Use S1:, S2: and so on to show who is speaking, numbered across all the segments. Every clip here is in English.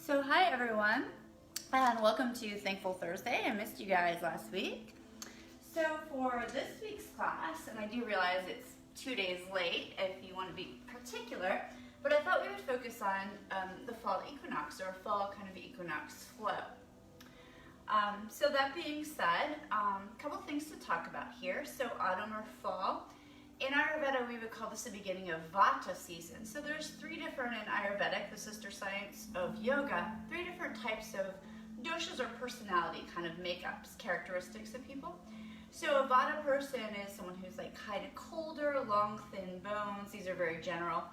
S1: So hi everyone, and welcome to Thankful Thursday. I missed you guys last week. So for this week's class, and I do realize it's 2 days late if you want to be particular, but I thought we would focus on the fall equinox, or fall kind of equinox flow. So that being said, a couple things to talk about here. So autumn or fall. In Ayurveda, we would call this the beginning of Vata season. So there's 3 different, in Ayurvedic, the sister science of yoga, 3 different types of doshas or personality kind of makeups, characteristics of people. So a Vata person is someone who's like kind of colder, long, thin bones. These are very general.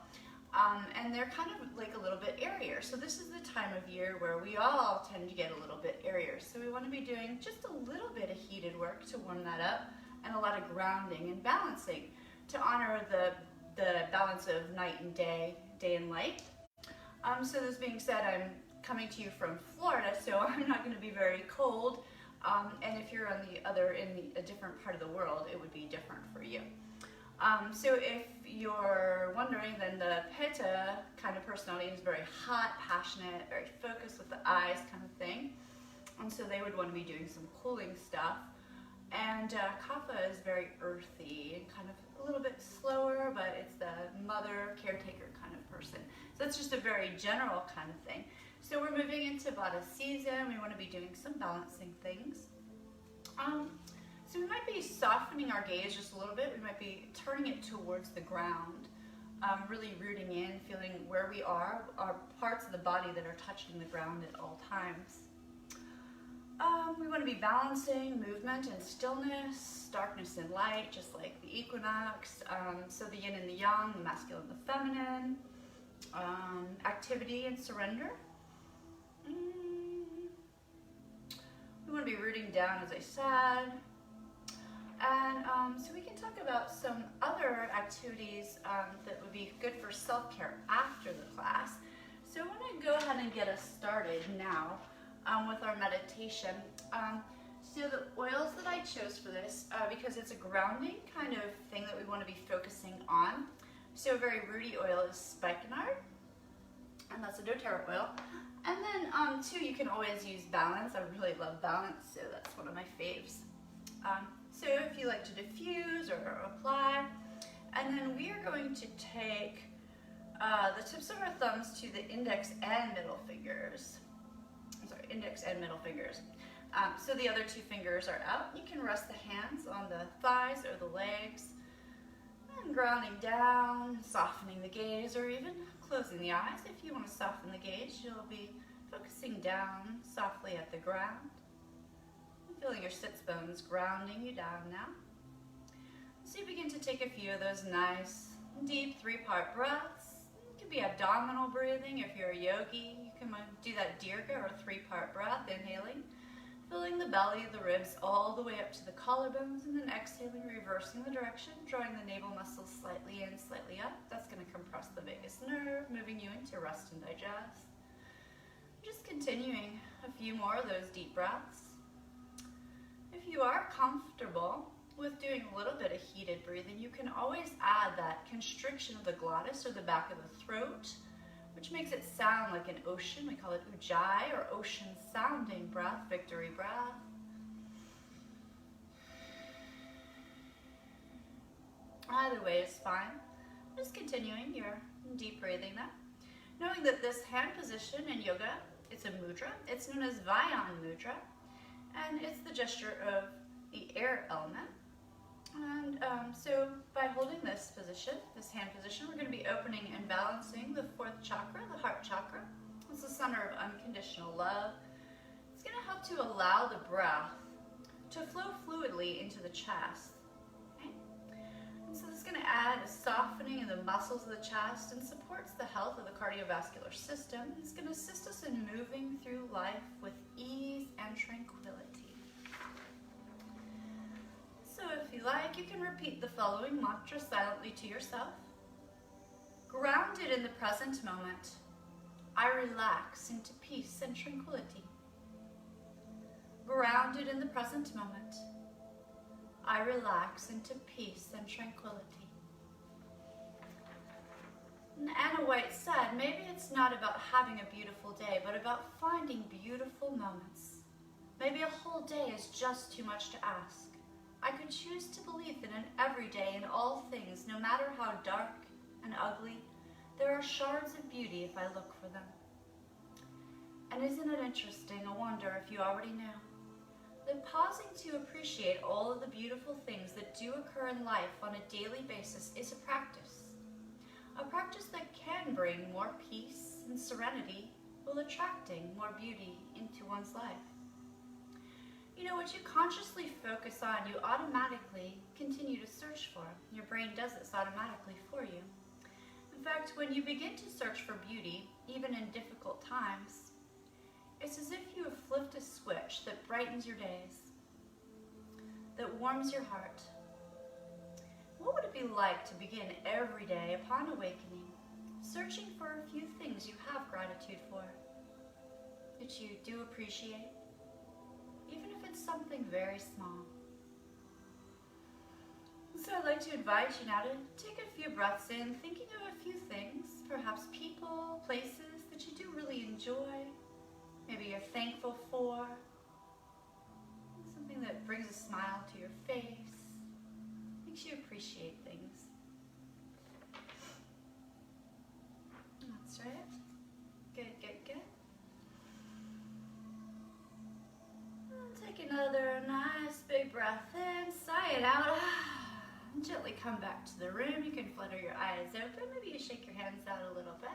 S1: And they're kind of like a little bit airier. So this is the time of year where we all tend to get a little bit airier. So we want to be doing just a little bit of heated work to warm that up, and a lot of grounding and balancing to honor the balance of night and day and light. So this being said, I'm coming to you from Florida, so I'm not going to be very cold. And if you're on a different part of the world, it would be different for you. So if you're wondering, then the Pitta kind of personality is very hot, passionate, very focused with the eyes kind of thing. And so they would want to be doing some cooling stuff. And Kapha is very earthy and kind of a little bit slower, but it's the mother, caretaker kind of person. So that's just a very general kind of thing. So we're moving into Vata season. We want to be doing some balancing things. So we might be softening our gaze just a little bit. We might be turning it towards the ground, really rooting in, feeling where we are parts of the body that are touching the ground at all times. We want to be balancing movement and stillness, darkness and light, just like the equinox. So the yin and the yang, the masculine and the feminine, activity and surrender. We want to be rooting down, as I said. And so we can talk about some other activities that would be good for self-care after the class. So I want to go ahead and get us started now with our meditation. So the oils that I chose for this, because it's a grounding kind of thing that we want to be focusing on. So a very rooty oil is spikenard, and that's a doTERRA oil. And then too, you can always use balance. I really love balance, so that's one of my faves. So if you like to diffuse or apply, and then we are going to take the tips of our thumbs to the index and middle fingers. Index and middle fingers. So the other 2 fingers are out. You can rest the hands on the thighs or the legs, and grounding down, softening the gaze, or even closing the eyes. If you want to soften the gaze, you'll be focusing down softly at the ground. Feeling your sits bones grounding you down now. So you begin to take a few of those nice, deep 3-part breaths. It could be abdominal breathing. If you're a yogi, you can do that dirga, or 3-part breath, inhaling, filling the belly, the ribs, all the way up to the collarbones, and then exhaling, reversing the direction, drawing the navel muscles slightly in, slightly up. That's going to compress the vagus nerve, moving you into rest and digest. Just continuing a few more of those deep breaths. If you are comfortable with doing a little bit of heated breathing, you can always add that constriction of the glottis, or the back of the throat, which makes it sound like an ocean. We call it ujjayi, or ocean sounding breath, victory breath. Either way is fine. Just continuing your deep breathing now. Knowing that this hand position in yoga, it's a mudra. It's known as Vayan mudra. And it's the gesture of the air element. And so by holding this position, this hand position, we're going to be opening and balancing the 4th chakra, the heart chakra. It's the center of unconditional love. It's going to help to allow the breath to flow fluidly into the chest. Okay? And so this is going to add a softening in the muscles of the chest and supports the health of the cardiovascular system. It's going to assist us in moving through life with ease and tranquility. So if you like, you can repeat the following mantra silently to yourself. Grounded in the present moment, I relax into peace and tranquility. Grounded in the present moment, I relax into peace and tranquility. And Anna White said, maybe it's not about having a beautiful day, but about finding beautiful moments. Maybe a whole day is just too much to ask. I could choose to believe that in every day, in all things, no matter how dark and ugly, there are shards of beauty if I look for them. And isn't it interesting, I wonder if you already know, that pausing to appreciate all of the beautiful things that do occur in life on a daily basis is a practice. A practice that can bring more peace and serenity while attracting more beauty into one's life. You know, what you consciously focus on, you automatically continue to search for. Your brain does this automatically for you. In fact, when you begin to search for beauty, even in difficult times, it's as if you have flipped a switch that brightens your days, that warms your heart. What would it be like to begin every day upon awakening, searching for a few things you have gratitude for, that you do appreciate, even if it's something very small? So I'd like to invite you now to take a few breaths in, thinking of a few things, perhaps people, places that you do really enjoy, maybe you're thankful for, something that brings a smile to your face, makes you appreciate things. That's right. Good, good, good. And take another nice big breath in, sigh it out. And gently come back to the room. You can flutter your eyes open. Maybe you shake your hands out a little bit.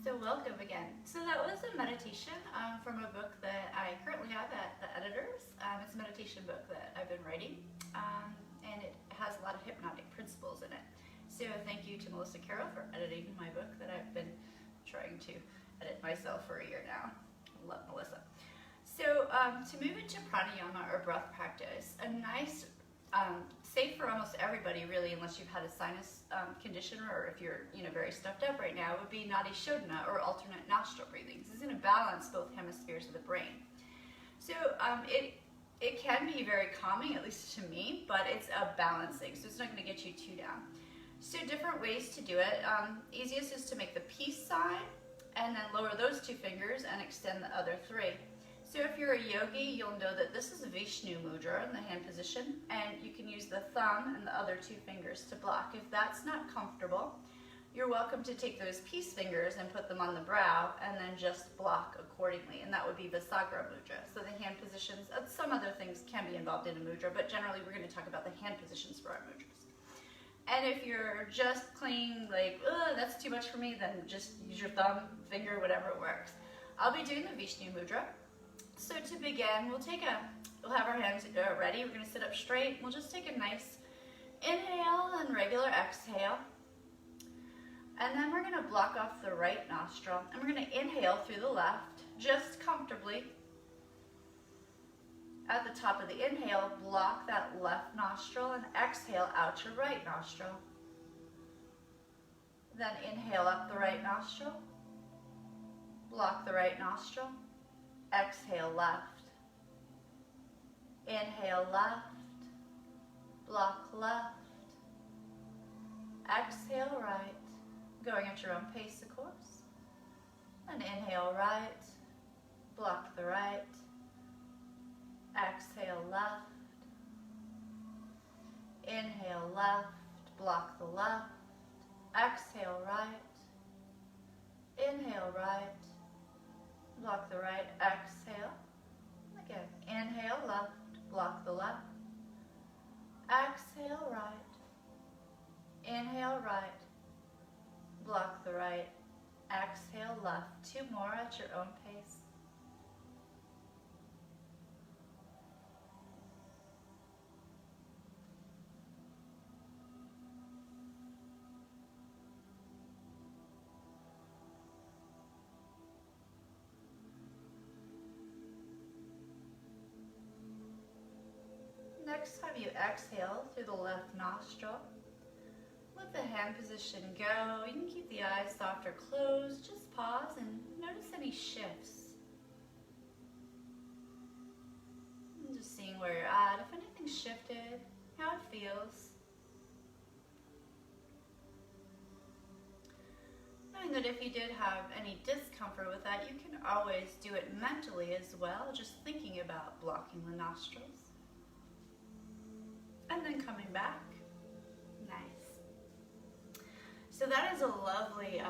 S1: So welcome again. So that was a meditation from a book that I currently have at the Editors. It's a meditation book that I've been writing, and it has a lot of hypnotic principles in it. So thank you to Melissa Carroll for editing my book that I've been trying to edit myself for a year now. Love Melissa. So to move into pranayama or breath practice, a nice, safe for almost everybody really, unless you've had a sinus condition or if you're very stuffed up right now, would be nadi shodhana or alternate nostril breathings. It's going to balance both hemispheres of the brain. So it can be very calming, at least to me, but it's a balancing, so it's not going to get you too down. So different ways to do it. Easiest is to make the peace sign and then lower those two fingers and extend the other three. So if you're a yogi, you'll know that this is a Vishnu mudra in the hand position, and you can use the thumb and the other two fingers to block. If that's not comfortable, you're welcome to take those peace fingers and put them on the brow and then just block accordingly, and that would be Vasagra mudra. So the hand positions, some other things can be involved in a mudra, but generally we're going to talk about the hand positions for our mudras. And if you're just clinging like, that's too much for me, then just use your thumb, finger, whatever works. I'll be doing the Vishnu mudra. So to begin, we'll have our hands ready. We're going to sit up straight. We'll just take a nice inhale and regular exhale. And then we're going to block off the right nostril. And we're going to inhale through the left, just comfortably. At the top of the inhale, block that left nostril and exhale out your right nostril. Then inhale up the right nostril. Block the right nostril. Exhale left. Inhale left. Block left. Exhale right. Going at your own pace, of course. And inhale right. Block the right. Exhale left. Inhale left. Block the left. Exhale right. Inhale right. Block the right, exhale. Again, inhale left, block the left. Exhale right. Inhale right, block the right. Exhale left. Two more at your own pace. Next time you exhale through the left nostril, let the hand position go. You can keep the eyes soft or closed. Just pause and notice any shifts. And just seeing where you're at, if anything shifted, how it feels. Knowing that if you did have any discomfort with that, you can always do it mentally as well, just thinking about blocking the nostrils. And then coming back. Nice. So that is a lovely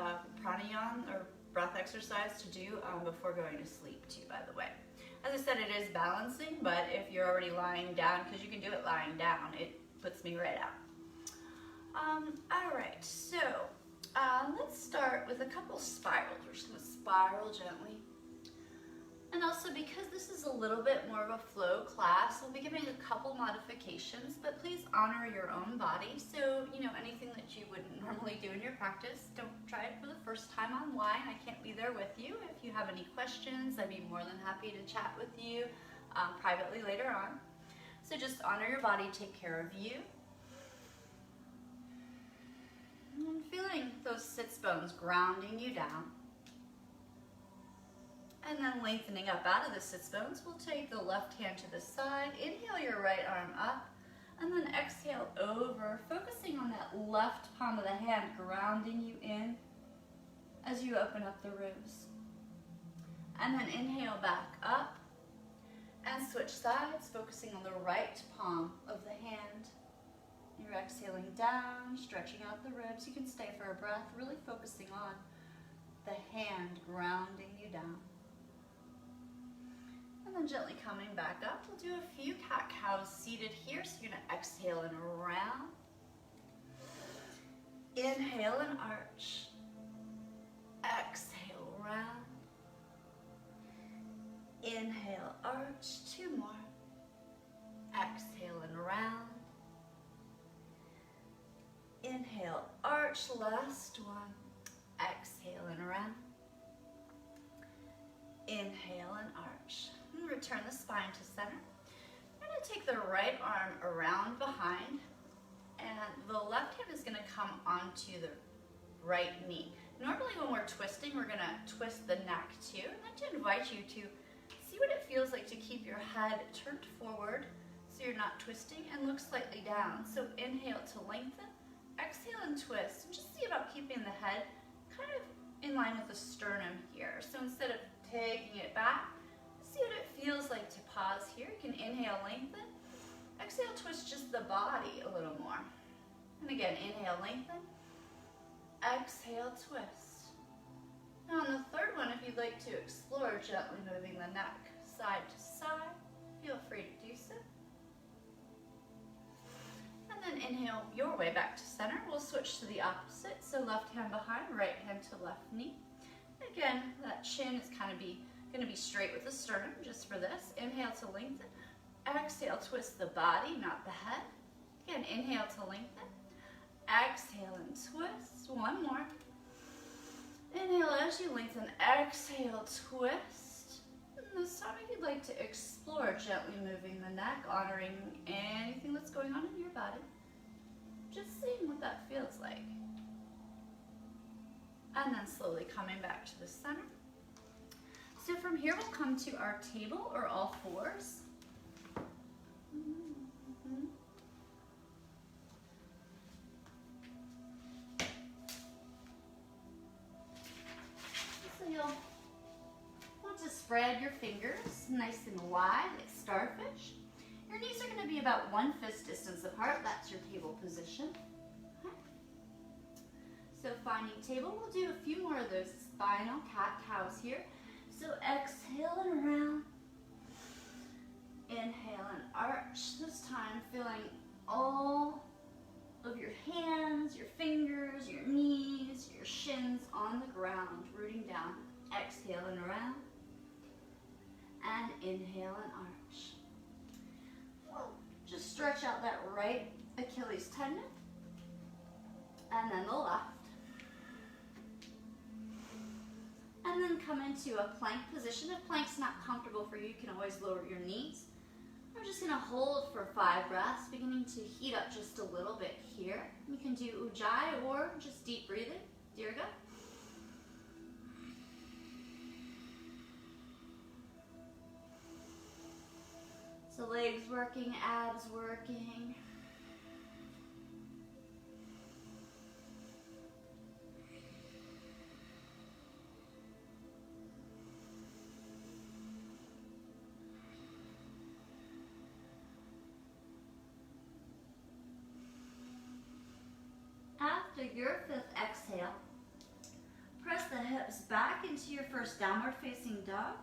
S1: pranayama or breath exercise to do before going to sleep too, by the way. As I said, it is balancing, but if you're already lying down, because you can do it lying down, it puts me right out. All right, so let's start with a couple spirals. We're just going to spiral gently. And also, because this is a little bit more of a flow class, I'll be giving a couple modifications, but please honor your own body. So, you know, anything that you wouldn't normally do in your practice, don't try it for the first time online. I can't be there with you. If you have any questions, I'd be more than happy to chat with you privately later on. So just honor your body, take care of you. And feeling those sits bones grounding you down. And then lengthening up out of the sits bones, we'll take the left hand to the side, inhale your right arm up, and then exhale over, focusing on that left palm of the hand, grounding you in as you open up the ribs. And then inhale back up, and switch sides, focusing on the right palm of the hand. You're exhaling down, stretching out the ribs. You can stay for a breath, really focusing on the hand grounding you down. And then gently coming back up, we'll do a few cat-cows seated here. So you're gonna exhale and round. Inhale and arch. Exhale, round. Inhale, arch, two more. Exhale and round. Inhale, arch, last one. Exhale and round. Inhale and arch. And return the spine to center. We're going to take the right arm around behind, and the left hand is going to come onto the right knee. Normally when we're twisting, we're going to twist the neck too. I'd like to invite you to see what it feels like to keep your head turned forward so you're not twisting, and look slightly down. So inhale to lengthen, exhale and twist. And just see about keeping the head kind of in line with the sternum here. So instead of taking it back, see what it feels like to pause here. You can inhale, lengthen. Exhale, twist just the body a little more. And again, inhale, lengthen. Exhale, twist. Now on the third one, if you'd like to explore gently moving the neck side to side, feel free to do so. And then inhale your way back to center. We'll switch to the opposite. So left hand behind, right hand to left knee. Again, that chin is kind of going to be straight with the sternum just for this. Inhale to lengthen. Exhale, twist the body, not the head. Again, inhale to lengthen. Exhale and twist. One more. Inhale as you lengthen. Exhale, twist. And this time, if you'd like to explore gently moving the neck, honoring anything that's going on in your body, just seeing what that feels like. And then slowly coming back to the center. So from here, we'll come to our table or all fours. So you'll want to spread your fingers nice and wide, like starfish. Your knees are going to be about 1 fist distance apart. That's your table position. Okay. So finding table, we'll do a few more of those spinal cat-cows here. So exhale and round. Inhale and arch. This time feeling all of your hands, your fingers, your knees, your shins on the ground, rooting down. Exhale and round. And inhale and arch. Just stretch out that right Achilles tendon. And then the left. And then come into a plank position. If plank's not comfortable for you, you can always lower your knees. We're just going to hold for 5 breaths, beginning to heat up just a little bit here. You can do Ujjayi or just deep breathing, Dirga. So legs working, abs working. after your 5th exhale, press the hips back into your first downward facing dog.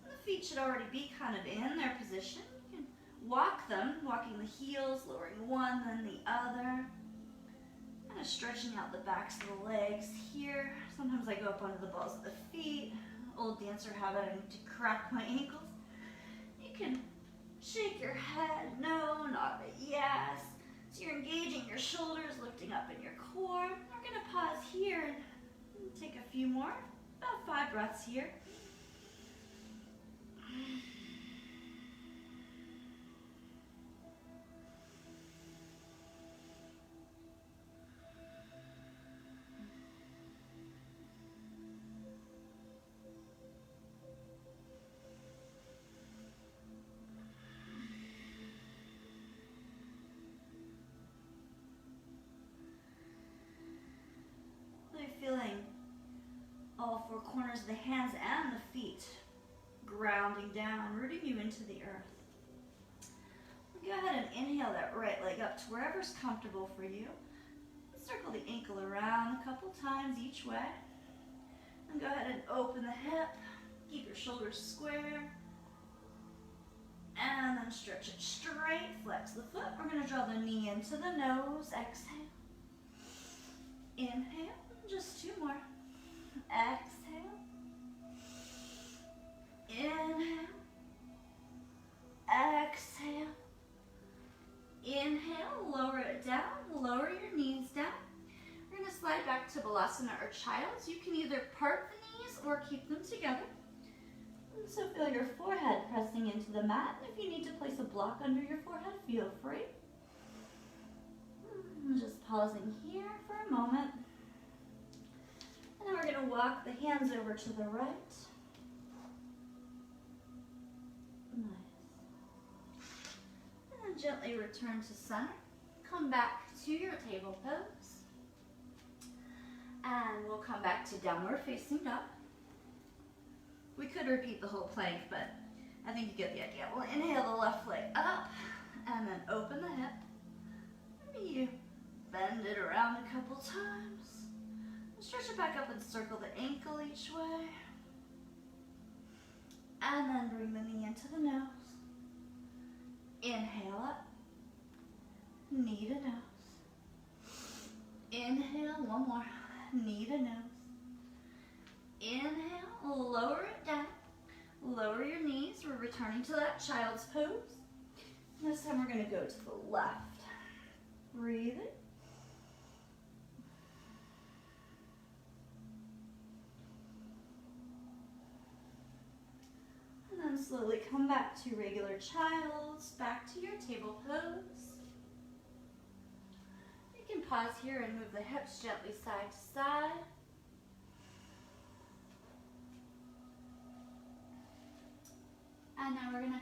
S1: The feet should already be kind of in their position. You can walk them, walking the heels, lowering one, then the other. Kind of stretching out the backs of the legs here. Sometimes I go up onto the balls of the feet. Old dancer habit, I need to crack my ankles. You can shake your head, no, not a yes. So you're engaging your shoulders, lifting up in your core. We're going to pause here and take a few more, about 5 breaths here. Feeling all 4 corners of the hands and the feet grounding down, rooting you into the earth. Go ahead and inhale that right leg up to wherever's comfortable for you. Circle the ankle around a couple times each way. And go ahead and open the hip. Keep your shoulders square. And then stretch it straight. Flex the foot. We're going to draw the knee into the nose. Exhale. Inhale. Just 2 more. Exhale. Inhale. Exhale. Inhale. Lower it down. Lower your knees down. We're going to slide back to Balasana or Child's. You can either part the knees or keep them together. And so feel your forehead pressing into the mat. And if you need to place a block under your forehead, feel free. Just pausing here for a moment. And then we're going to walk the hands over to the right. Nice. And then gently return to center. Come back to your table pose. And we'll come back to downward facing dog. We could repeat the whole plank, but I think you get the idea. We'll inhale the left leg up and then open the hip. Maybe you bend it around a couple times. Stretch it back up and circle the ankle each way. And then bring the knee into the nose. Inhale up. Knee to nose. Inhale, one more. Knee to nose. Inhale, lower it down. Lower your knees. We're returning to that child's pose. This time we're going to go to the left. Breathe in. And then slowly come back to regular child's, back to your table pose. You can pause here and move the hips gently side to side. And now we're going to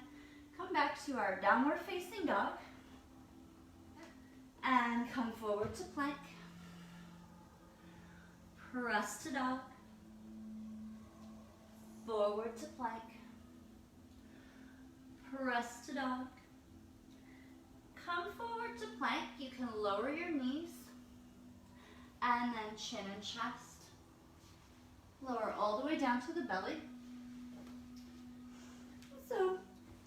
S1: come back to our downward facing dog and come forward to plank. Press to dog. Forward to plank. Press to dog. Come forward to plank. You can lower your knees and then chin and chest. Lower all the way down to the belly. So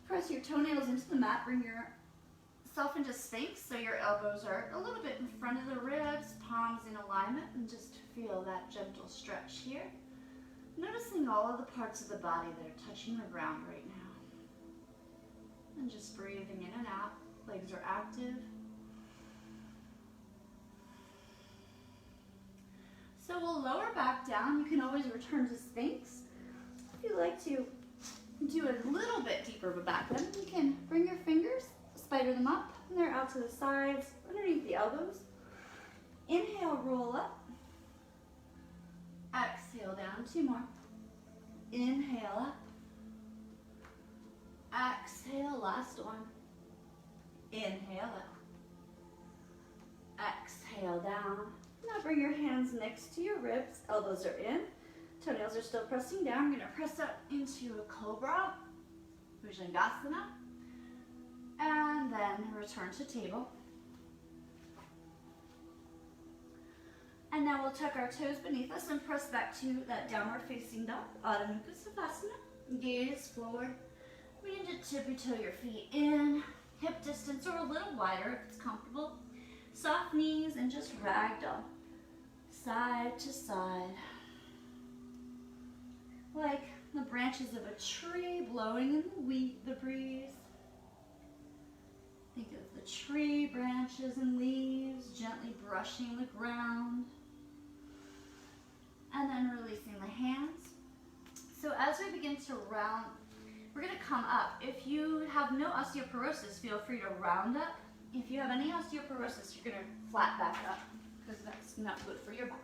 S1: press your toenails into the mat. Bring yourself into Sphinx so your elbows are a little bit in front of the ribs, palms in alignment, and just feel that gentle stretch here. Noticing all of the parts of the body that are touching the ground right now. And just breathing in and out. Legs are active. So we'll lower back down. You can always return to Sphinx. If you like to do a little bit deeper of a back bend, you can bring your fingers, spider them up, and they're out to the sides, underneath the elbows. Inhale, roll up. Exhale down, 2 more. Inhale up. Exhale, last one. Inhale up. Exhale down. Now bring your hands next to your ribs. Elbows are in. Toenails are still pressing down. We're going to press up into a cobra, Bhujangasana, and then return to table. And now we'll tuck our toes beneath us and press back to that downward facing dog, Adho Mukha Savasana. Gaze forward. Begin to tippy toe your feet in, hip distance or a little wider if it's comfortable. Soft knees and just ragdoll, side to side. Like the branches of a tree blowing in the breeze. Think of the tree branches and leaves gently brushing the ground. And then releasing the hands. So as we begin to round, we're going to come up. If you have no osteoporosis, feel free to round up. If you have any osteoporosis, you're going to flat back up because that's not good for your back.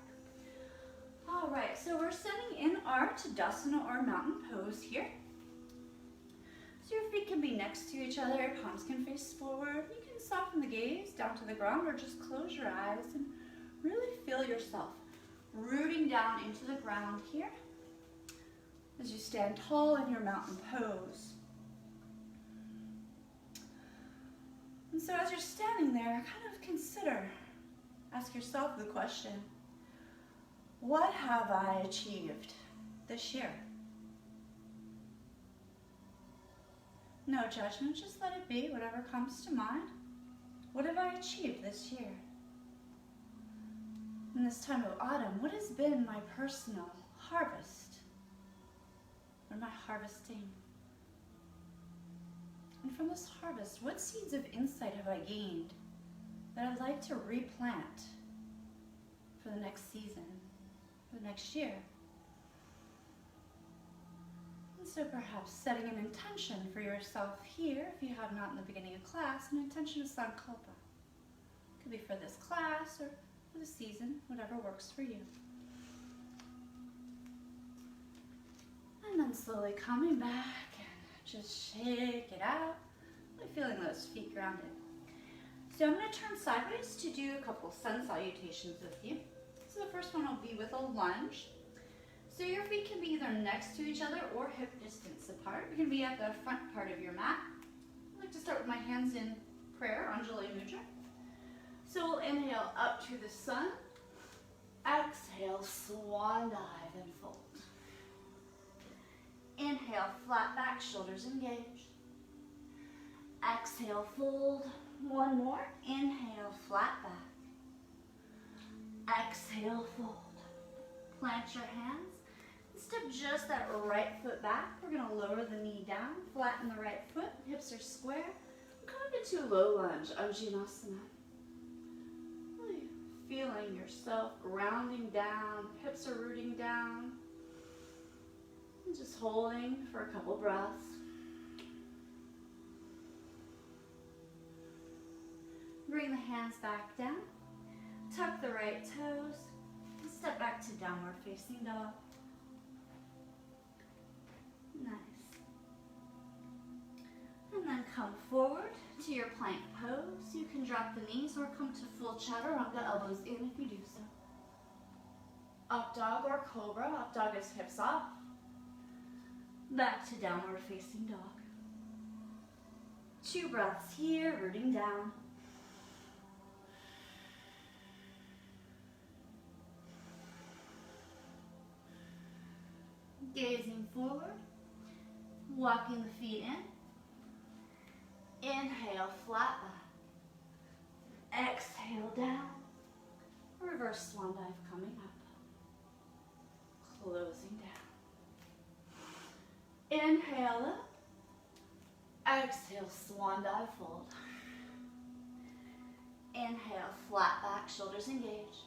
S1: All right, so we're sitting in our Tadasana or mountain pose here. So your feet can be next to each other, palms can face forward. You can soften the gaze down to the ground or just close your eyes and really feel yourself rooting down into the ground here as you stand tall in your mountain pose. And so as you're standing there, kind of consider, ask yourself the question, what have I achieved this year? No judgment, just let it be, whatever comes to mind. What have I achieved this year? In this time of autumn, what has been my personal harvest? What am I harvesting? And from this harvest, what seeds of insight have I gained that I'd like to replant for the next season, for the next year? And so perhaps setting an intention for yourself here, if you have not in the beginning of class, an intention of Sankalpa. It could be for this class or for the season, whatever works for you. And then slowly coming back and just shake it out. Really feeling those feet grounded. So I'm going to turn sideways to do a couple sun salutations with you. So the first one will be with a lunge. So your feet can be either next to each other or hip distance apart. You can be at the front part of your mat. I like to start with my hands in prayer, Anjali Mudra. So we'll inhale up to the sun. Exhale, swan dive and fold. Inhale, flat back, shoulders engaged. Exhale, fold. One more. Inhale, flat back. Exhale, fold. Plant your hands. Step just that right foot back. We're going to lower the knee down, flatten the right foot, hips are square. We're coming into low lunge, Anjanasana. Really feeling yourself grounding down, hips are rooting down. And just holding for a couple breaths. Bring the hands back down. Tuck the right toes. And step back to downward facing dog. Nice. And then come forward to your plank pose. You can drop the knees or come to full chaturanga, elbows in if you do so. Up dog or cobra. Up dog is hips off. Back to downward facing dog. 2 breaths here, rooting down. Gazing forward, walking the feet in. Inhale, flat back. Exhale, down. Reverse swan dive coming up. Closing down. Inhale up. Exhale, swan dive, fold. Inhale, flat back, shoulders engaged.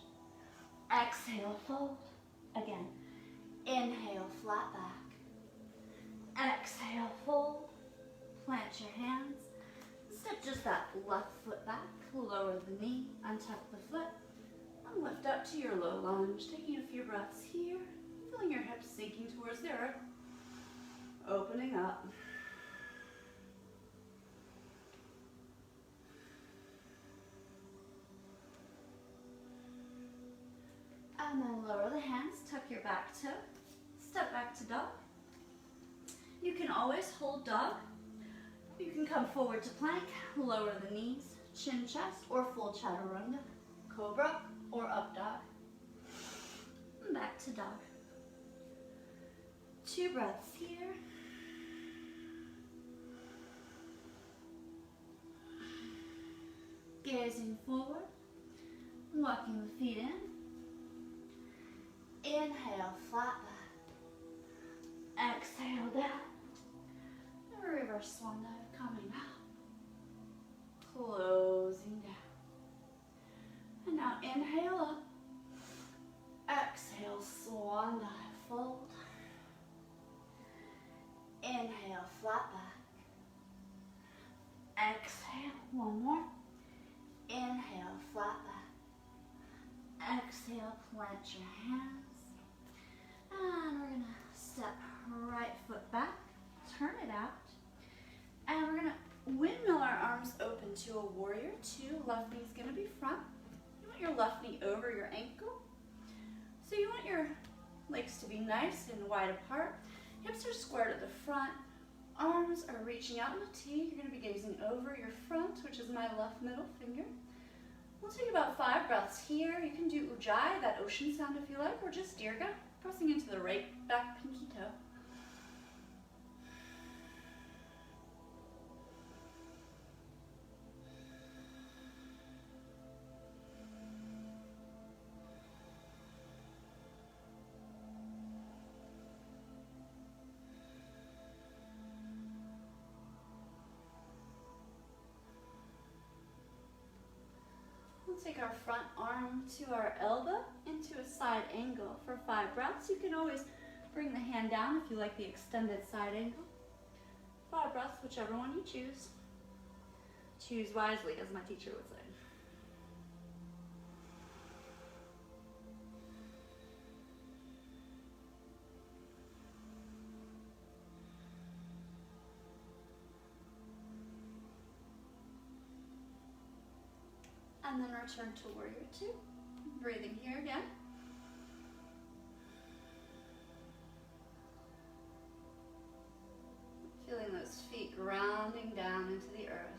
S1: Exhale, fold. Again. Inhale, flat back. Exhale, fold. Plant your hands. Step just that left foot back. Lower the knee, untuck the foot. And lift up to your low lunge. Taking a few breaths here. Feeling your hips sinking towards the earth. Opening up. And then lower the hands, tuck your back toe, step back to dog. You can always hold dog. You can come forward to plank, lower the knees, chin, chest, or full chaturanga, cobra, or up dog. and back to dog. 2 breaths here. Gazing forward, walking the feet in. Inhale, flat back. Exhale, down. And reverse swan dive, coming up. Closing down. And now inhale up. Exhale, swan dive, fold. Inhale, flat back. Exhale, one more. Inhale, flat back. Exhale, plant your hands. And we're going to step right foot back, turn it out. And we're going to windmill our arms open to a warrior 2. Left knee's going to be front. You want your left knee over your ankle. So you want your legs to be nice and wide apart. Hips are square to the front. Arms are reaching out in a T. You're going to be gazing over your front, which is my left middle finger. We'll take about 5 breaths here. You can do Ujjayi, that ocean sound if you like, or just Dirga, pressing into the right back pinky toe. Take our front arm to our elbow into a side angle for 5 breaths. You can always bring the hand down if you like the extended side angle. 5 breaths, whichever one you choose. Choose wisely, as my teacher would say. And then return to warrior 2. Breathing here again. Feeling those feet grounding down into the earth.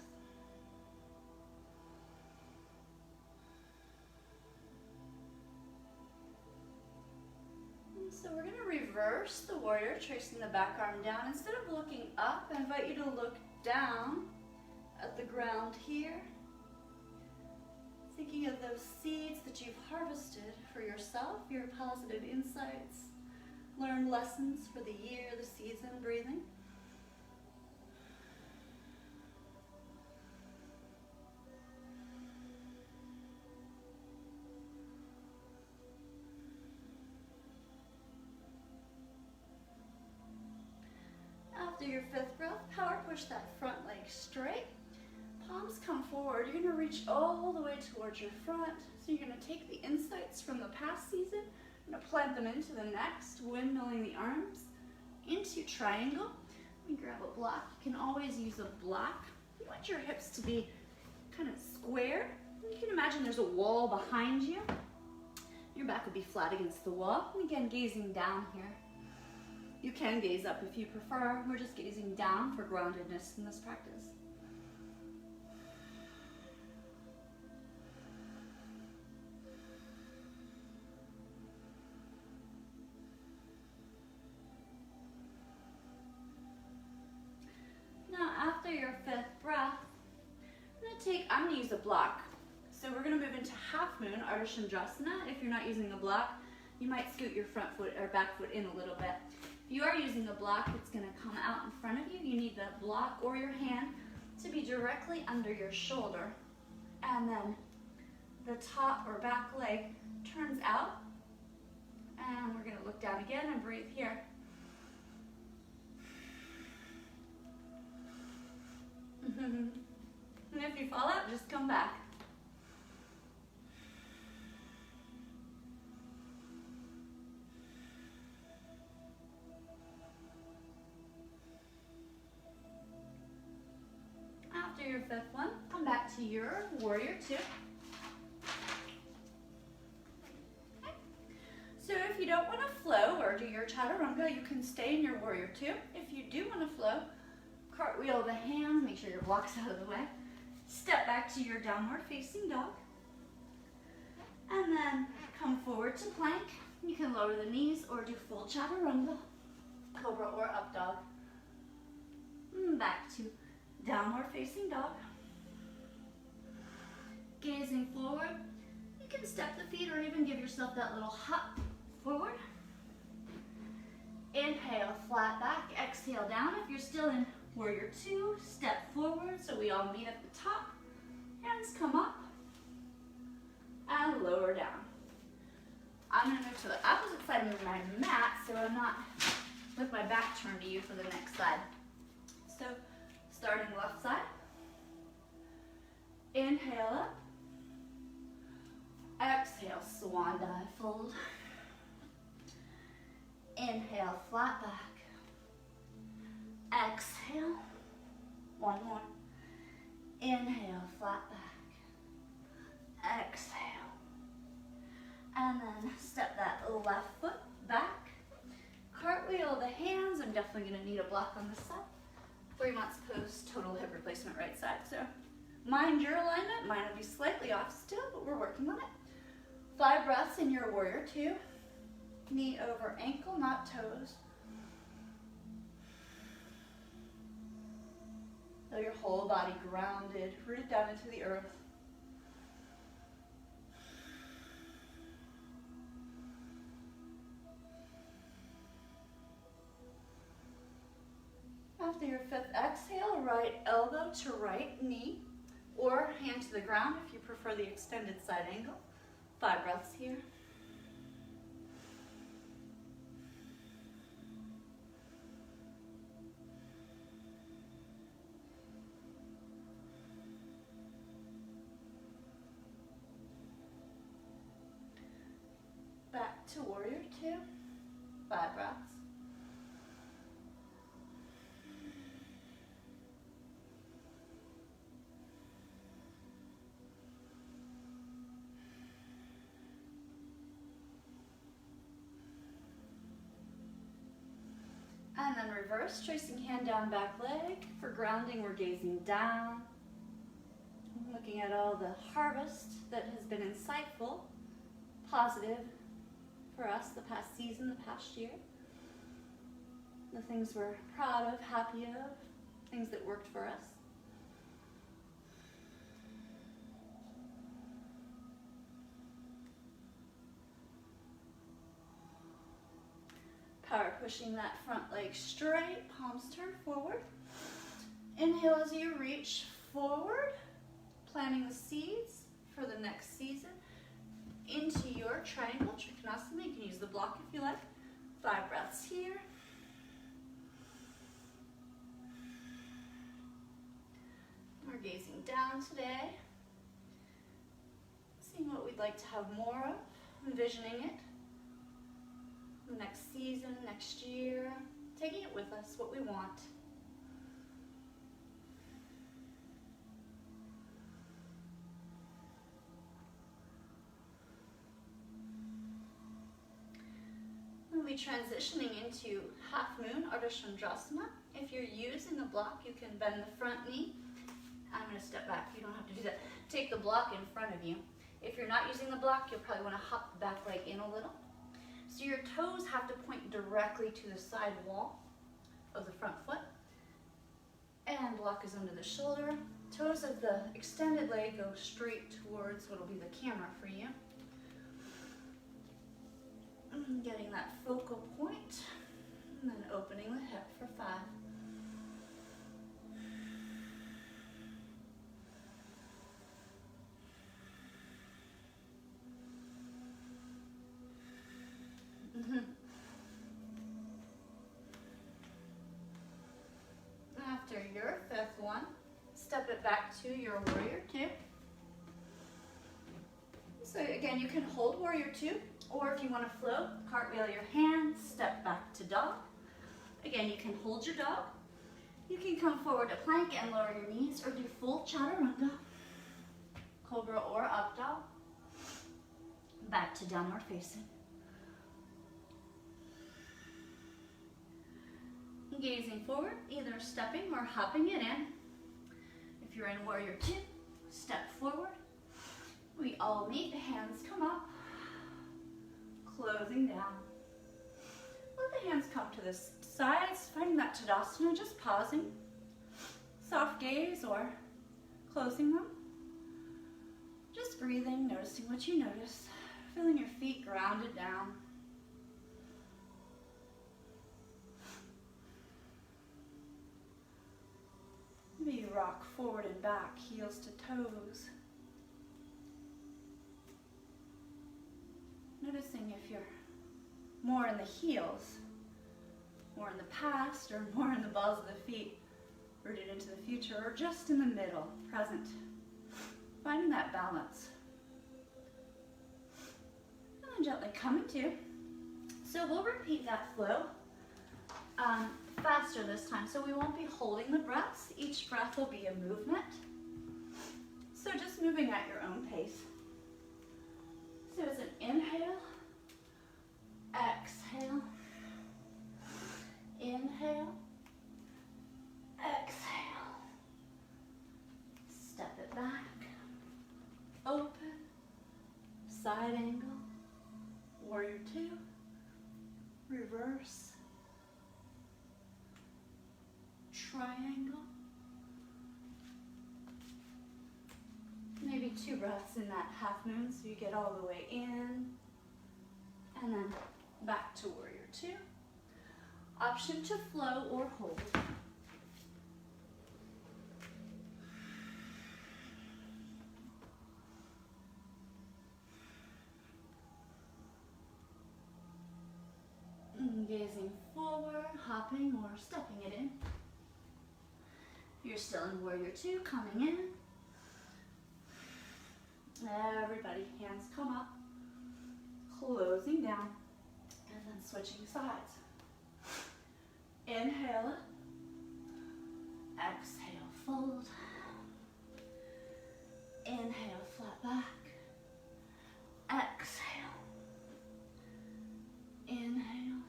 S1: And so we're going to reverse the warrior, tracing the back arm down. Instead of looking up, I invite you to look down at the ground here. Thinking of those seeds that you've harvested for yourself, your positive insights, learned lessons for the year, the season, breathing. After your 5th breath, power push that front leg straight. Palms come forward. You're going to reach all the way towards your front. So you're going to take the insights from the past season, you're going to plant them into the next, windmilling the arms into triangle. We grab a block. You can always use a block. You want your hips to be kind of square. You can imagine there's a wall behind you. Your back would be flat against the wall. And again, gazing down here. You can gaze up if you prefer. We're just gazing down for groundedness in this practice. Your 5th breath, I'm going to use a block. So we're going to move into half moon, Ardha Chandrasana. If you're not using a block, you might scoot your front foot or back foot in a little bit. If you are using a block, it's going to come out in front of you. You need the block or your hand to be directly under your shoulder. And then the top or back leg turns out. And we're going to look down again and breathe here. And if you fall out, just come back. After your 5th one, come back to your warrior 2. Okay. So if you don't want to flow or do your chaturanga, you can stay in your warrior 2. If you do want to flow, cartwheel the hands, make sure your block's out of the way. Step back to your downward facing dog. And then come forward to plank. You can lower the knees or do full chaturanga, cobra or up dog. Back to downward facing dog. Gazing forward, you can step the feet or even give yourself that little hop forward. Inhale, flat back, exhale down. If you're still in warrior two, step forward so we all meet at the top. Hands come up and lower down. I'm going to move to the opposite side of my mat so I'm not with my back turned to you for the next side. So starting left side, inhale up, exhale, swan dive fold. Inhale, flat back. Exhale, one more. Inhale, flat back. Exhale. And then step that left foot back. Cartwheel the hands. I'm definitely going to need a block on this side. 3 months post total hip replacement right side. So mind your alignment. Mine will be slightly off still, but we're working on it. 5 breaths in your warrior two. Knee over ankle, not toes. Feel your whole body grounded, rooted down into the earth. After your 5th exhale, right elbow to right knee, or hand to the ground if you prefer the extended side angle. 5 breaths here. Back to warrior two. 5 breaths. And then reverse, tracing hand down, back leg. For grounding, we're gazing down. Looking at all the harvest that has been insightful, positive for us the past season, the past year. The things we're proud of, happy of, things that worked for us. Power pushing that front leg straight, palms turn forward. Inhale as you reach forward, planting the seeds for the next season into your triangle, Trikonasana. You can use the block if you like. 5 breaths here. We're gazing down today, seeing what we'd like to have more of, envisioning it. Next season, next year, taking it with us, what we want. We'll be transitioning into half moon, Ardha Chandrasana. If you're using the block, you can bend the front knee. I'm going to step back. You don't have to do that. Take the block in front of you. If you're not using the block, you'll probably want to hop the back leg in a little. So your toes have to point directly to the side wall of the front foot. And block is under the shoulder. Toes of the extended leg go straight towards what will be the camera for you. Getting that focal point, and then opening the hip for 5. After your 5th one, step it back to your warrior two. So again, you can hold warrior two, or if you want to float, cartwheel your hands, step back to dog. Again, you can hold your dog. You can come forward to plank and lower your knees, or do full chaturanga, cobra or up dog. Back to downward facing. Gazing forward, either stepping or hopping it in. If you're in warrior two, step forward. We all meet, hands come up. closing down. Let the hands come to the sides, finding that Tadasana, just pausing. Soft gaze or closing them. Just breathing, noticing what you notice. Feeling your feet grounded down. Maybe you rock forward and back, heels to toes. Noticing if you're more in the heels, more in the past, or more in the balls of the feet, rooted into the future, or just in the middle, present. Finding that balance. And then gently come into. So we'll repeat that flow faster this time. So we won't be holding the breaths. Each breath will be a movement. So just moving at your own pace. So it's an inhale, exhale, inhale, exhale, step it back, open, side angle, warrior two, reverse, triangle, maybe 2 breaths in that half moon so you get all the way in, and then back to warrior two. Option to flow or hold. Gazing forward, hopping or stepping it in. You're still in warrior two, coming in. Everybody, hands come up, closing down, and then switching sides. Inhale, exhale, fold. Inhale, flat back. Exhale. Inhale.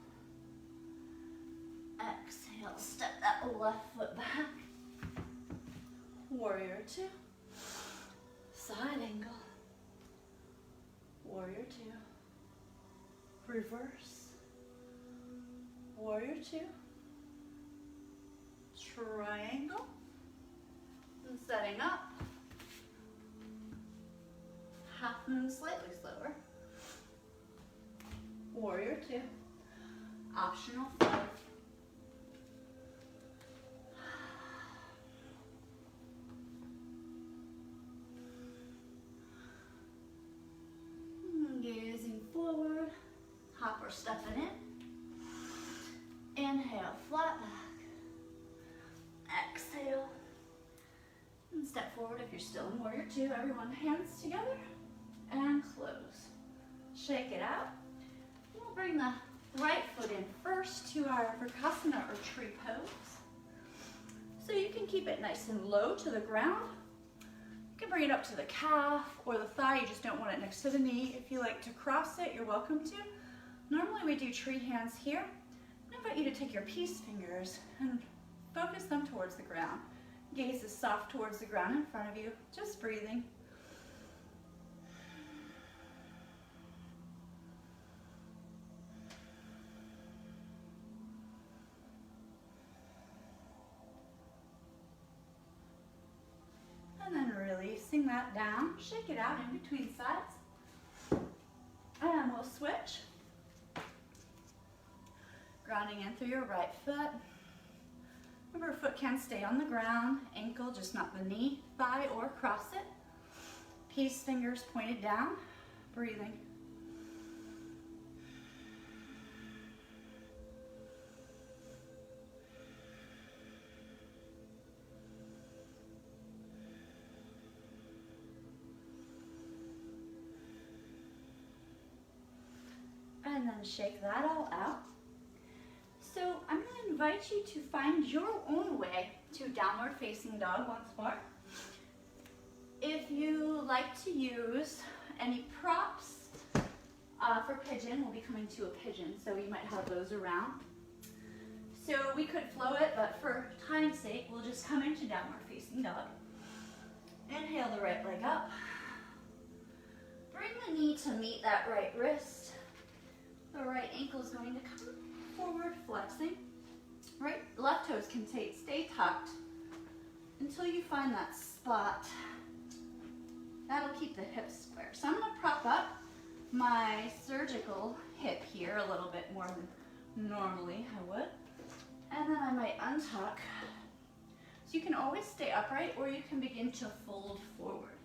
S1: Exhale, step that left foot back. Warrior two. Side angle. Warrior two. Reverse. Warrior two. Triangle. And setting up. Half moon slightly slower. Warrior two. Optional flow. Gazing forward, hop or stepping in. Inhale, flat back. Exhale. And step forward if you're still in warrior two. Everyone hands together and close. Shake it out. We'll bring the right foot in first to our Vrksasana or tree pose. So you can keep it nice and low to the ground. You can bring it up to the calf or the thigh. You just don't want it next to the knee. If you like to cross it, you're welcome to. Normally we do tree hands here. I invite you to take your peace fingers and focus them towards the ground. Gaze is soft towards the ground in front of you. Just breathing. And then releasing that down. Shake it out in between sides. And we'll switch. Grounding in through your right foot. Remember, foot can stay on the ground, ankle, just not the knee, thigh, or cross it. Peace fingers pointed down, breathing. And then shake that all out. So I'm going to invite you to find your own way to downward facing dog once more. If you like to use any props for pigeon, we'll be coming to a pigeon, so you might have those around. So we could flow it, but for time's sake, we'll just come into downward facing dog. Inhale the right leg up. Bring the knee to meet that right wrist. The right ankle is going to come forward, flexing. Right, left toes can stay tucked until you find that spot. That'll keep the hips square. So I'm gonna prop up my surgical hip here a little bit more than normally I would. And then I might untuck. So you can always stay upright or you can begin to fold forward.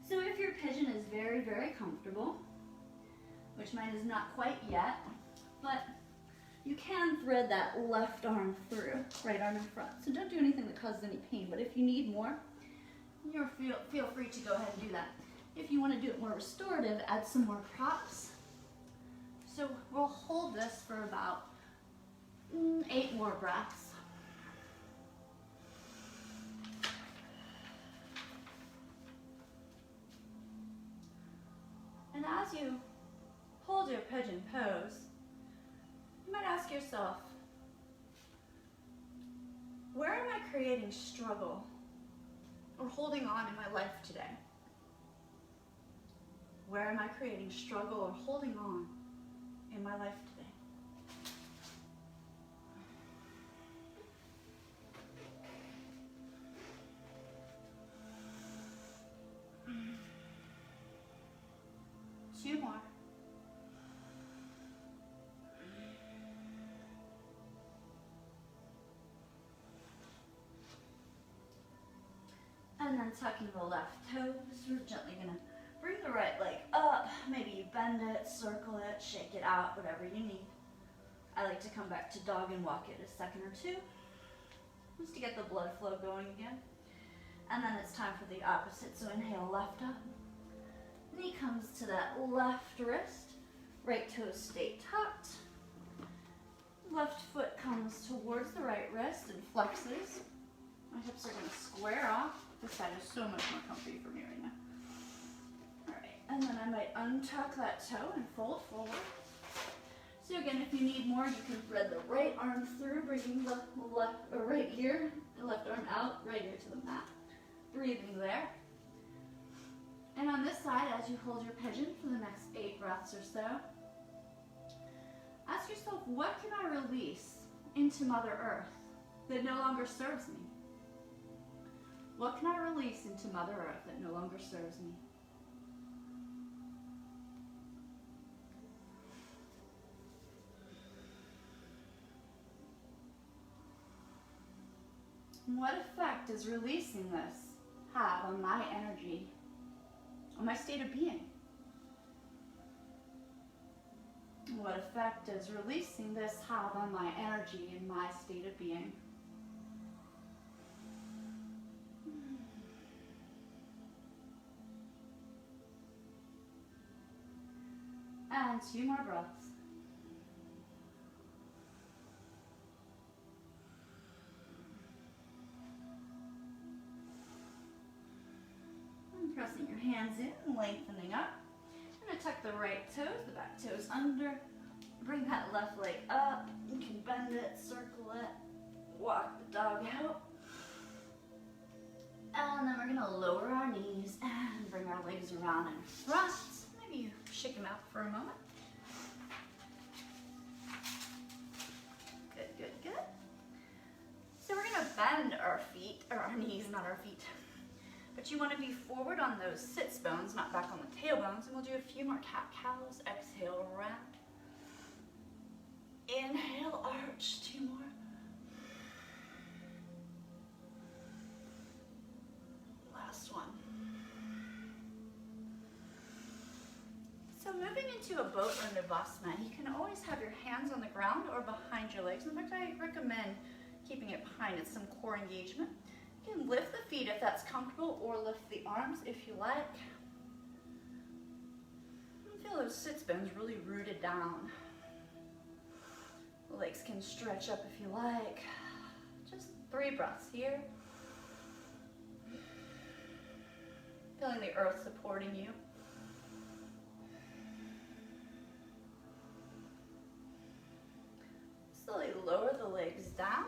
S1: So if your pigeon is very, very comfortable, which mine is not quite yet, but you can thread that left arm through, right arm in front. So don't do anything that causes any pain, but if you need more, feel free to go ahead and do that. If you want to do it more restorative, add some more props. So we'll hold this for about 8 more breaths. And as you hold your pigeon pose, you might ask yourself, where am I creating struggle or holding on in my life today? Where am I creating struggle or holding on in my life today? Two more. And then tucking the left toes, we're gently gonna bring the right leg up. Maybe you bend it, circle it, shake it out, whatever you need. I like to come back to dog and walk it a second or two, just to get the blood flow going again. And then it's time for the opposite, so inhale, left up. Knee comes to that left wrist, right toes stay tucked. Left foot comes towards the right wrist and flexes. My hips are gonna square off. This side is so much more comfy for me right now. All right, and then I might untuck that toe and fold forward. So again, if you need more, you can thread the right arm through, bringing the right ear, the left arm out, right ear to the mat. Breathing there. And on this side, as you hold your pigeon for the next 8 breaths or so, ask yourself, what can I release into Mother Earth that no longer serves me? What can I release into Mother Earth that no longer serves me? And what effect does releasing this have on my energy, on my state of being? And what effect does releasing this have on my energy and my state of being? And 2 more breaths. And pressing your hands in, lengthening up. I'm going to tuck the right toes, the back toes under. Bring that left leg up. You can bend it, circle it, walk the dog out. And then we're going to lower our knees and bring our legs around in front. Maybe you shake them out for a moment. Good, good, good. So we're going to bend our feet, or our knees, not our feet. But you want to be forward on those sits bones, not back on the tailbones. And we'll do a few more cat-cows. Exhale, round. Inhale, arch. 2 more. Last one. So moving into a boat or Navasana, you can always have your hands on the ground or behind your legs. In fact, I recommend keeping it behind. It's some core engagement. You can lift the feet if that's comfortable, or lift the arms if you like. And feel those sits bones really rooted down. The legs can stretch up if you like. Just 3 breaths here. Feeling the earth supporting you. Slowly lower the legs down.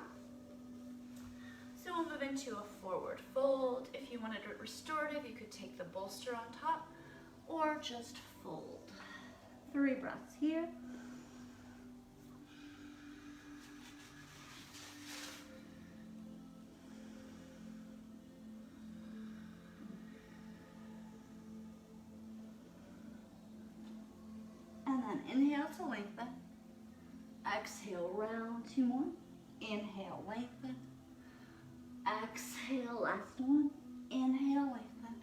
S1: So we'll move into a forward fold. If you wanted it restorative, you could take the bolster on top or just fold. 3 breaths here. inhale to lengthen. Exhale, round. 2 more. Inhale, lengthen. Exhale, last one. Inhale, lengthen.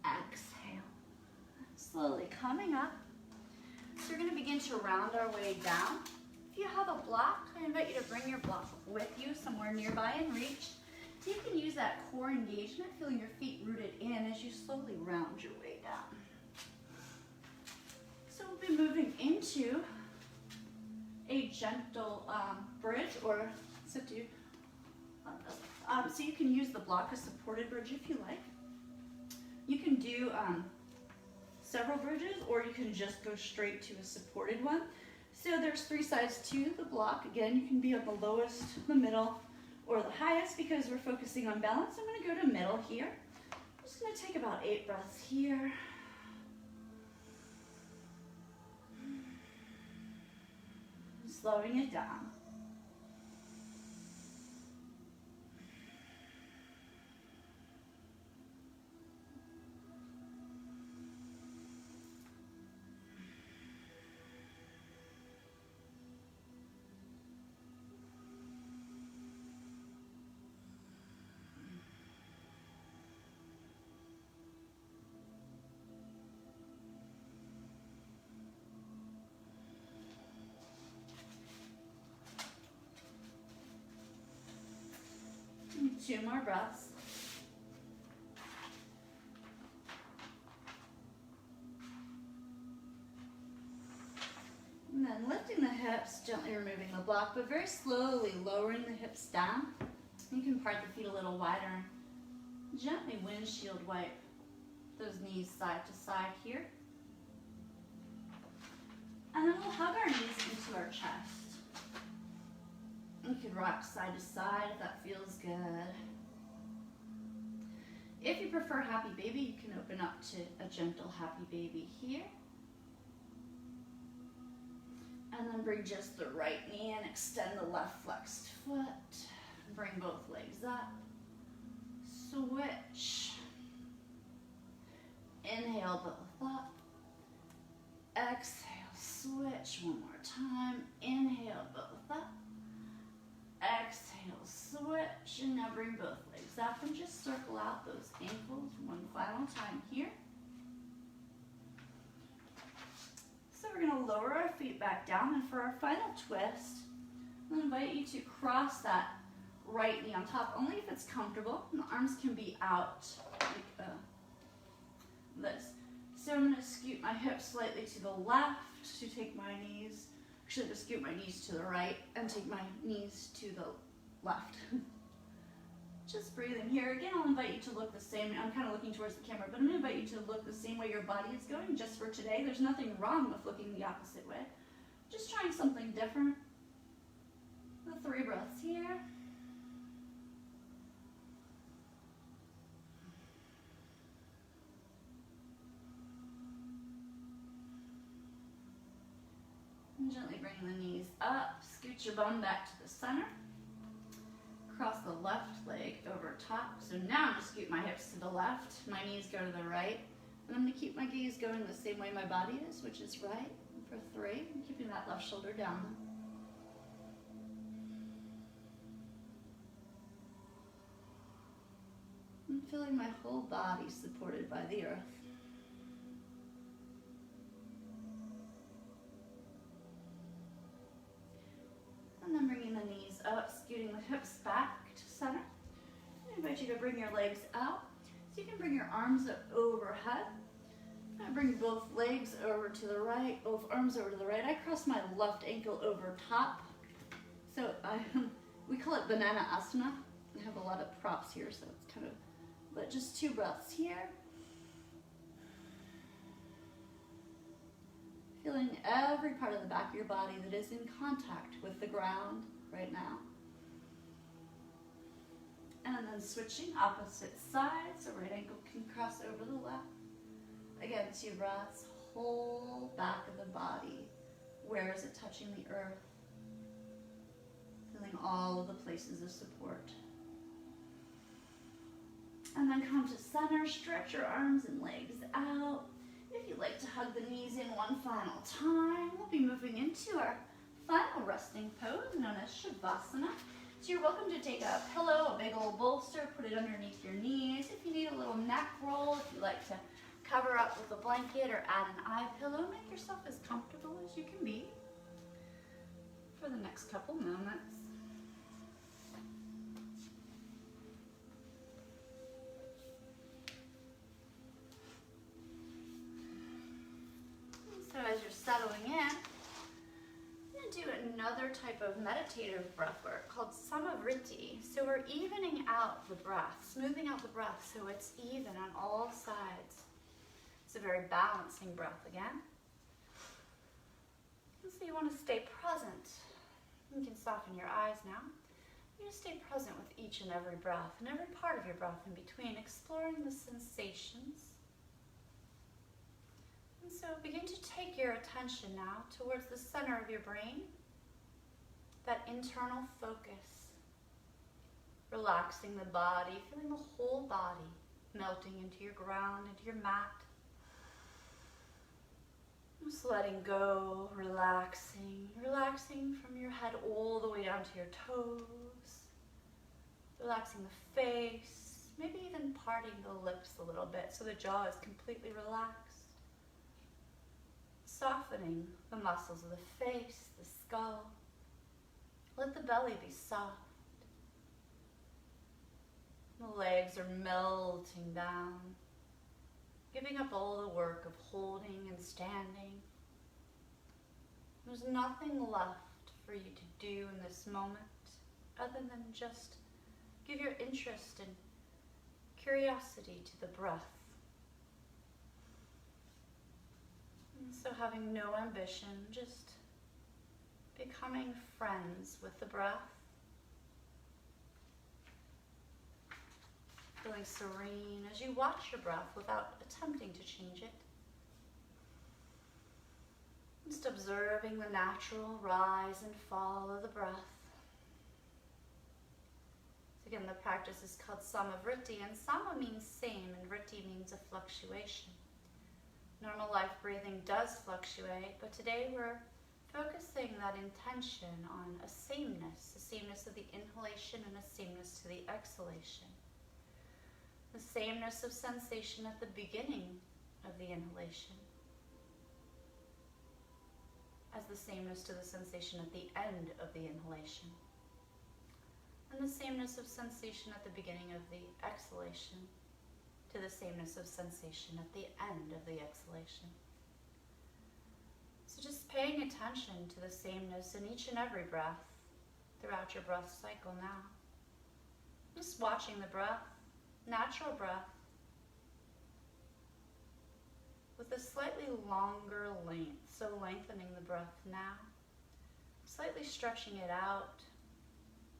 S1: Exhale. Slowly coming up. So we're going to begin to round our way down. If you have a block, I invite you to bring your block with you somewhere nearby in reach. So you can use that core engagement, feeling your feet rooted in as you slowly round your way down. So we'll be moving into a gentle bridge, or sit to so you can use the block as supported bridge if you like. You can do several bridges, or you can just go straight to a supported one. So there's 3 sides to the block. Again, you can be on the lowest, the middle, or the highest because we're focusing on balance. I'm going to go to middle here. I'm just going to take about 8 breaths here. Slowing it down. And 2 more breaths. And then lifting the hips, gently removing the block, but very slowly lowering the hips down. You can part the feet a little wider. Gently windshield wipe those knees side to side here. And then we'll hug our knees into our chest. You can rock side to side if that feels good. If you prefer happy baby, you can open up to a gentle happy baby here. And then bring just the right knee in, extend the left flexed foot. Bring both legs up. Switch. Inhale both up. Exhale, switch one more time. Inhale both up. Exhale, switch, and now bring both legs up and just circle out those ankles one final time here. So we're going to lower our feet back down, and for our final twist, I'm going to invite you to cross that right knee on top, only if it's comfortable, and the arms can be out like this. So I'm going to scoot my hips slightly to the left to take my knees. Actually, just scoot my knees to the right and take my knees to the left. Just breathing here. Again, I'll invite you to look the same. I'm kind of looking towards the camera, but I'm going to invite you to look the same way your body is going just for today. There's nothing wrong with looking the opposite way. Just trying something different. The 3 breaths here. And gently bring the knees up, scoot your bum back to the center. Cross the left leg over top. So now I'm going to scoot my hips to the left, my knees go to the right. And I'm going to keep my gaze going the same way my body is, which is right. For 3, I'm keeping that left shoulder down. I'm feeling my whole body supported by the earth. And then bringing the knees up, scooting the hips back to center. I invite you to bring your legs out. So you can bring your arms up overhead. I bring both legs over to the right, both arms over to the right. I cross my left ankle over top. So we call it banana asana. I have a lot of props here, so it's kind of, but just 2 breaths here. Feeling every part of the back of your body that is in contact with the ground right now. And then switching opposite sides, so right ankle can cross over the left. Again, 2 breaths, whole back of the body. Where is it touching the earth? Feeling all of the places of support. And then come to center, stretch your arms and legs out. If If you'd like to hug the knees in one final time, we'll be moving into our final resting pose known as Shavasana. So you're welcome to take a pillow, a big old bolster, put it underneath your knees. If you need a little neck roll, if you like to cover up with a blanket or add an eye pillow, make yourself as comfortable as you can be for the next couple moments. So as you're settling in, I'm going to do another type of meditative breath work called Samavriti. So we're evening out the breath, smoothing out the breath so it's even on all sides. It's a very balancing breath again. And so you want to stay present. You can soften your eyes now. You want to stay present with each and every breath and every part of your breath in between, exploring the sensations. And so begin to take your attention now towards the center of your brain, that internal focus, relaxing the body, feeling the whole body melting into your ground, into your mat. Just letting go, relaxing from your head all the way down to your toes, relaxing the face, maybe even parting the lips a little bit so the jaw is completely relaxed. Softening the muscles of the face, the skull. Let the belly be soft. The legs are melting down, giving up all the work of holding and standing. There's nothing left for you to do in this moment other than just give your interest and curiosity to the breath. And so having no ambition, just becoming friends with the breath. Feeling serene as you watch your breath without attempting to change it. Just observing the natural rise and fall of the breath. So again, the practice is called Samavriti, and Sama means same and Vritti means a fluctuation. Normal life breathing does fluctuate, but today we're focusing that intention on a sameness of the inhalation and a sameness to the exhalation. The sameness of sensation at the beginning of the inhalation as the sameness to the sensation at the end of the inhalation. And the sameness of sensation at the beginning of the exhalation to the sameness of sensation at the end of the exhalation. So just paying attention to the sameness in each and every breath throughout your breath cycle now. Just watching the breath, natural breath, with a slightly longer length. So lengthening the breath now, slightly stretching it out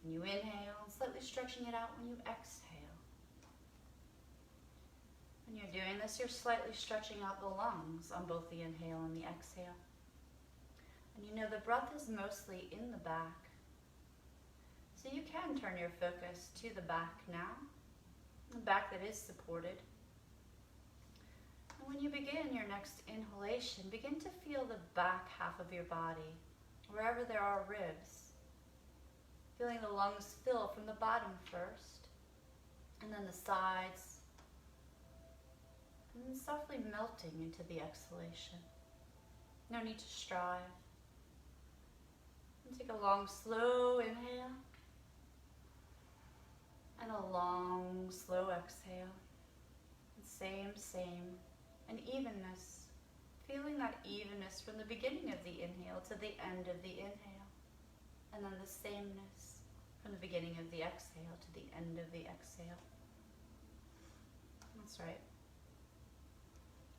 S1: when you inhale, and slightly stretching it out when you exhale. When you're doing this, you're slightly stretching out the lungs on both the inhale and the exhale. And you know the breath is mostly in the back. So you can turn your focus to the back now, the back that is supported. And when you begin your next inhalation, begin to feel the back half of your body, wherever there are ribs. Feeling the lungs fill from the bottom first, and then the sides, and then softly melting into the exhalation. No need to strive. And take a long, slow inhale, and a long, slow exhale. And same, and evenness. Feeling that evenness from the beginning of the inhale to the end of the inhale. And then the sameness from the beginning of the exhale to the end of the exhale. That's right.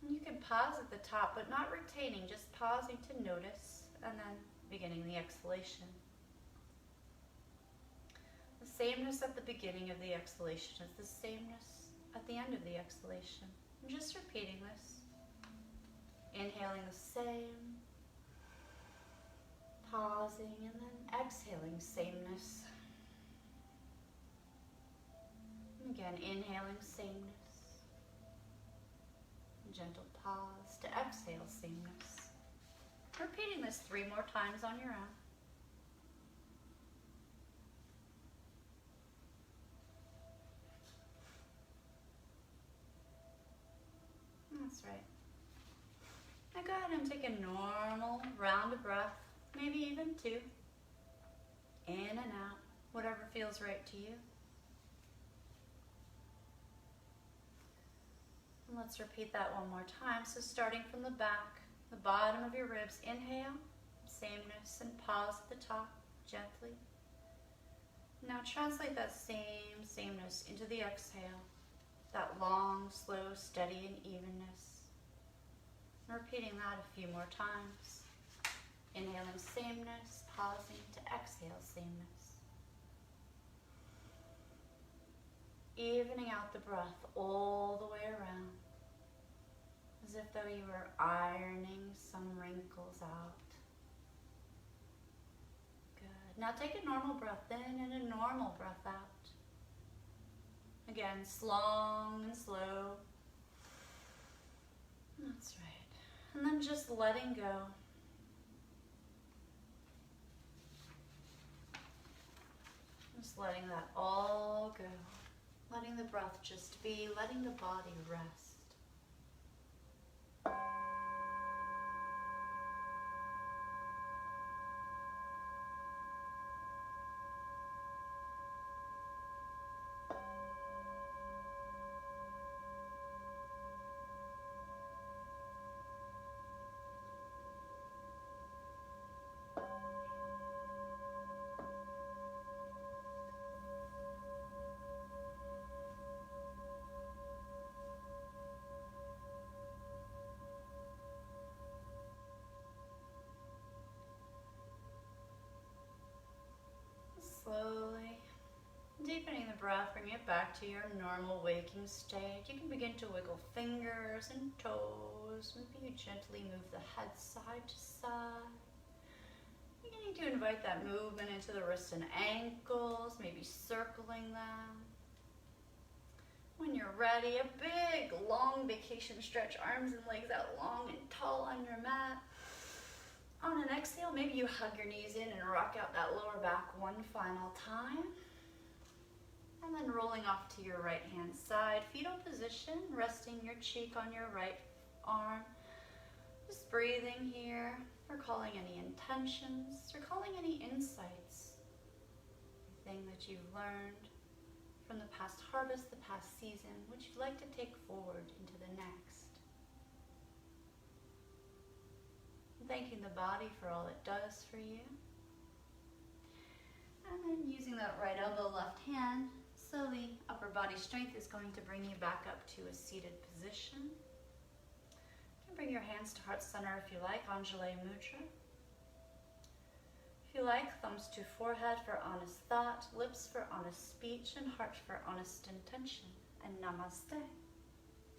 S1: And you can pause at the top, but not retaining, just pausing to notice, and then beginning the exhalation. The sameness at the beginning of the exhalation is the sameness at the end of the exhalation. And just repeating this. Inhaling the same, pausing, and then exhaling sameness. And again, inhaling sameness. And gentle pause to exhale sameness. Repeating this 3 more times on your own. That's right. Now go ahead and take a normal round of breath, maybe even 2. In and out, whatever feels right to you. And let's repeat that one more time. So starting from the back, the bottom of your ribs, inhale, sameness, and pause at the top, gently. Now translate that sameness into the exhale, that long, slow, steady, and evenness. And repeating that a few more times. Inhaling sameness, pausing to exhale sameness. Evening out the breath all the way around, as if though you were ironing some wrinkles out. Good. Now take a normal breath in and a normal breath out. Again, long and slow. That's right. And then just letting go. Just letting that all go. Letting the breath just be, letting the body rest. Slowly deepening the breath, bring it back to your normal waking state. You can begin to wiggle fingers and toes. Maybe you gently move the head side to side. Beginning to invite that movement into the wrists and ankles, maybe circling them. When you're ready, a big, long vacation stretch, arms and legs out long and tall on your mat. On an exhale, maybe you hug your knees in and rock out that lower back one final time. And then rolling off to your right hand side, fetal position, resting your cheek on your right arm. Just breathing here, recalling any intentions, recalling any insights, anything that you've learned from the past harvest, the past season, which you'd like to take forward into the next. Thanking the body for all it does for you. And then using that right elbow, left hand, slowly upper body strength is going to bring you back up to a seated position. You can bring your hands to heart center if you like, Anjali Mudra. If you like, thumbs to forehead for honest thought, lips for honest speech, and heart for honest intention. And namaste.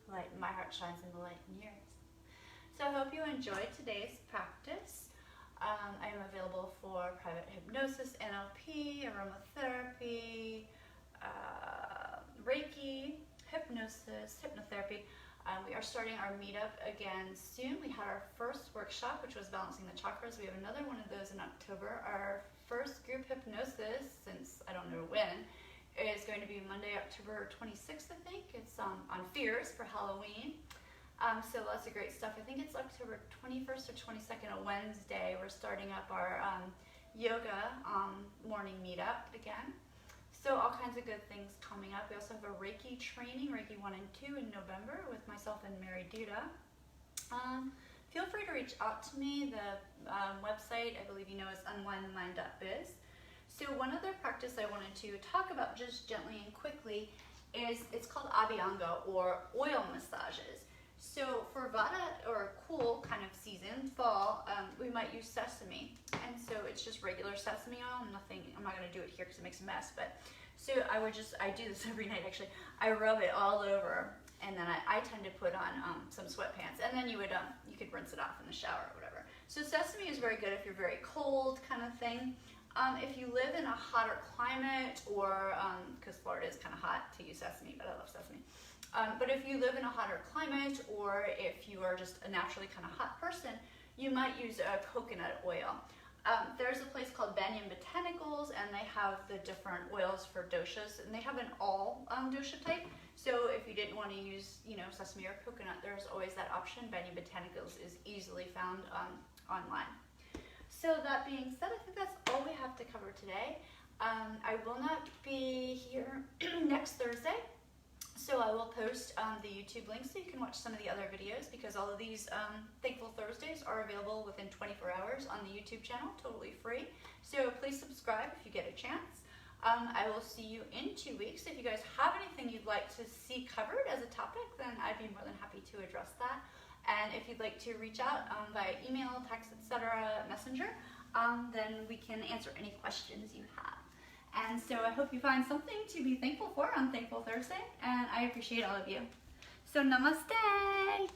S1: Light in my heart shines in the light in yours. So I hope you enjoyed today's practice. I am available for private hypnosis, NLP, aromatherapy, Reiki, hypnosis, hypnotherapy. We are starting our meetup again soon. We had our first workshop, which was balancing the chakras. We have another one of those in October. Our first group hypnosis, since I don't know when, is going to be Monday, October 26th, I think. It's on Fears for Halloween. So lots of great stuff. I think it's October 21st or 22nd, a Wednesday. We're starting up our yoga morning meetup again. So all kinds of good things coming up. We also have a Reiki training, Reiki 1 and 2 in November with myself and Mary Duda. Feel free to reach out to me. The website, I believe you know, is unwindthemind.biz. So one other practice I wanted to talk about just gently and quickly is, it's called Abhyanga, or oil massages. So for Vata, or cool kind of season, fall, we might use sesame. And so it's just regular sesame oil, I'm not gonna do it here because it makes a mess, but so I do this every night actually. I rub it all over, and then I tend to put on some sweatpants, and then you could rinse it off in the shower or whatever. So sesame is very good if you're very cold kind of thing. If you live in a hotter climate, or, because Florida is kind of hot to use sesame, but I love sesame. But if you live in a hotter climate, or if you are just a naturally kind of hot person, you might use a coconut oil. There's a place called Banyan Botanicals, and they have the different oils for doshas, and they have an all dosha type. So if you didn't want to use, sesame or coconut, there's always that option. Banyan Botanicals is easily found online. So that being said, I think that's all we have to cover today. I will not be here next Thursday, so I will post the YouTube link so you can watch some of the other videos, because all of these Thankful Thursdays are available within 24 hours on the YouTube channel, totally free. So please subscribe if you get a chance. I will see you in 2 weeks. If you guys have anything you'd like to see covered as a topic, then I'd be more than happy to address that. And if you'd like to reach out via email, text, etc., messenger, then we can answer any questions you have. And so I hope you find something to be thankful for on Thankful Thursday, and I appreciate all of you. So namaste!